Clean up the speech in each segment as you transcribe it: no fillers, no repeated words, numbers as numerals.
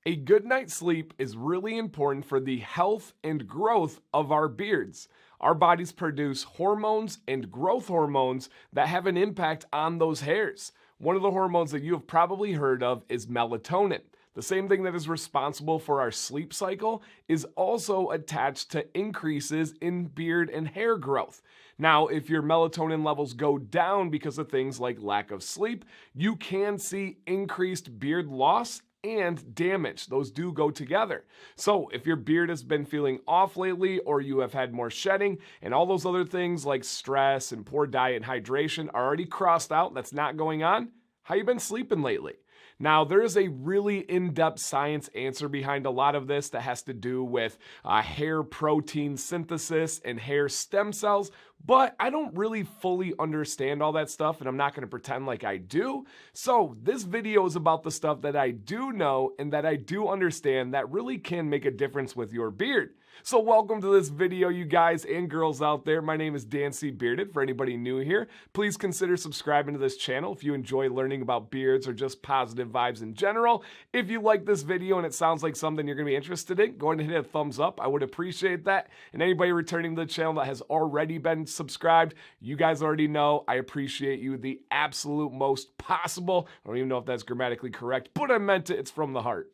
A good night's sleep is really important for the health and growth of our beards. Our bodies produce hormones and growth hormones that have an impact on those hairs. One of the hormones that you have probably heard of is melatonin. The same thing that is responsible for our sleep cycle is also attached to increases in beard and hair growth. Now, if your melatonin levels go down because of things like lack of sleep, you can see increased beard loss and damage. Those do go together. So if your beard has been feeling off lately, or you have had more shedding, and all those other things like stress and poor diet and hydration are already crossed out, that's not going on, how you been sleeping lately? Now, there is a really in-depth science answer behind a lot of this that has to do with hair protein synthesis and hair stem cells, but I don't really fully understand all that stuff, and I'm not going to pretend like I do. So this video is about the stuff that I do know and that I do understand that really can make a difference with your beard. So welcome to this video, you guys and girls out there. My name is Dan C. Bearded. For anybody new here, please consider subscribing to this channel if you enjoy learning about beards or just positive vibes in general. If you like this video and it sounds like something you're going to be interested in, go ahead and hit a thumbs up. I would appreciate that. And anybody returning to the channel that has already been subscribed, you guys already know I appreciate you the absolute most possible. I don't even know if that's grammatically correct, but I meant it. It's from the heart.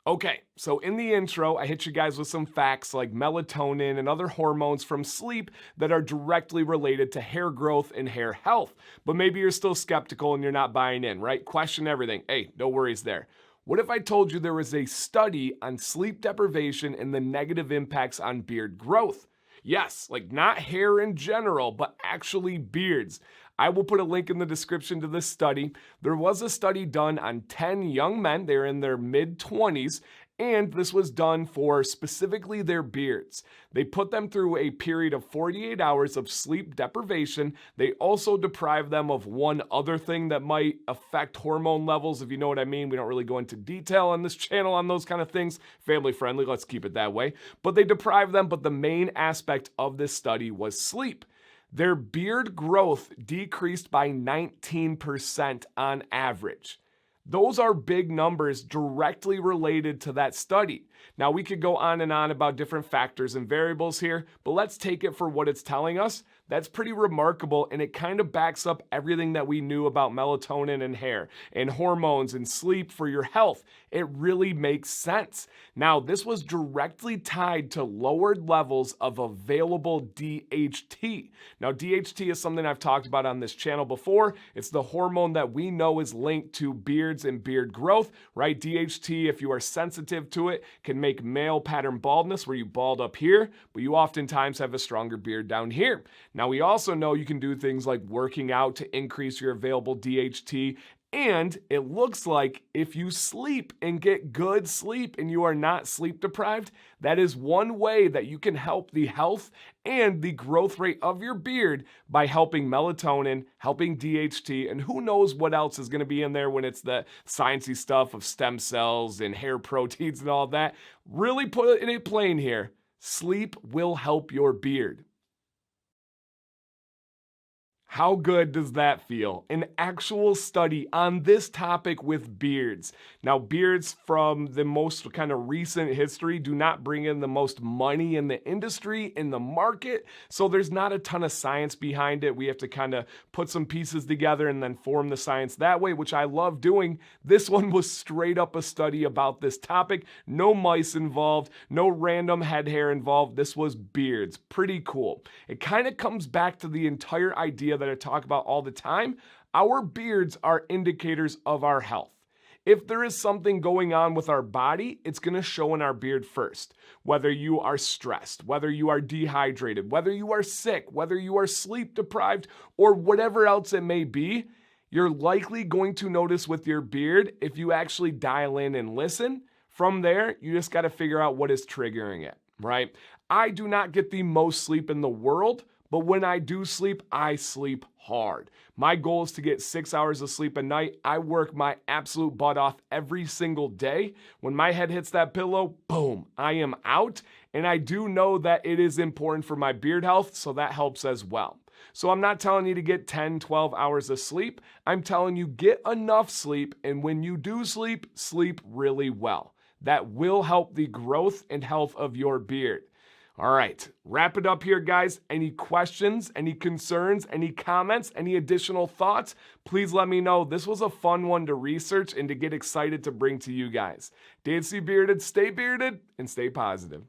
Okay, so in the intro, I hit you guys with some facts like melatonin and other hormones from sleep that are directly related to hair growth and hair health. But maybe you're still skeptical and you're not buying in, right? Question everything. Hey, no worries there. What if I told you there was a study on sleep deprivation and the negative impacts on beard growth? Yes, like not hair in general, but actually beards. I will put a link in the description to this study. There was a study done on 10 young men. They're in their mid-20s, and this was done for specifically their beards. They put them through a period of 48 hours of sleep deprivation. They also deprived them of one other thing that might affect hormone levels, if you know what I mean. We don't really go into detail on this channel on those kind of things. Family friendly, let's keep it that way. But they deprived them, but the main aspect of this study was sleep. Their beard growth decreased by 19% on average. Those are big numbers directly related to that study. Now, we could go on and on about different factors and variables here, but let's take it for what it's telling us. That's pretty remarkable, and it kind of backs up everything that we knew about melatonin and hair and hormones and sleep for your health. It really makes sense. Now, this was directly tied to lowered levels of available DHT. Now, DHT is something I've talked about on this channel before. It's the hormone that we know is linked to beards and beard growth, right? DHT, if you are sensitive to it, can make male pattern baldness where you bald up here, but you oftentimes have a stronger beard down here. Now, we also know you can do things like working out to increase your available DHT. And it looks like if you sleep and get good sleep and you are not sleep deprived, that is one way that you can help the health and the growth rate of your beard by helping melatonin, helping DHT, and who knows what else is going to be in there when it's the sciencey stuff of stem cells and hair proteins and all that. Really put it plain here. Sleep will help your beard. How good does that feel? An actual study on this topic with beards. Now, beards from the most kind of recent history do not bring in the most money in the industry, in the market, so there's not a ton of science behind it. We have to kind of put some pieces together and then form the science that way, which I love doing. This one was straight up a study about this topic. No mice involved, no random head hair involved. This was beards. Pretty cool. It kind of comes back to the entire idea that I talk about all the time. Our beards are indicators of our health. If there is something going on with our body, it's going to show in our beard first. Whether you are stressed, whether you are dehydrated, whether you are sick, whether you are sleep deprived, or whatever else it may be, you're likely going to notice with your beard if you actually dial in and listen. From there, you just got to figure out what is triggering it, right? I do not get the most sleep in the world, but when I do sleep, I sleep hard. My goal is to get 6 hours of sleep a night. I work my absolute butt off every single day. When my head hits that pillow, boom, I am out. And I do know that it is important for my beard health, so that helps as well. So I'm not telling you to get 10, 12 hours of sleep. I'm telling you get enough sleep, and when you do sleep, sleep really well. That will help the growth and health of your beard. All right, wrap it up here, guys. Any questions, any concerns, any comments, any additional thoughts? Please let me know. This was a fun one to research and to get excited to bring to you guys. Stay bearded, and stay positive.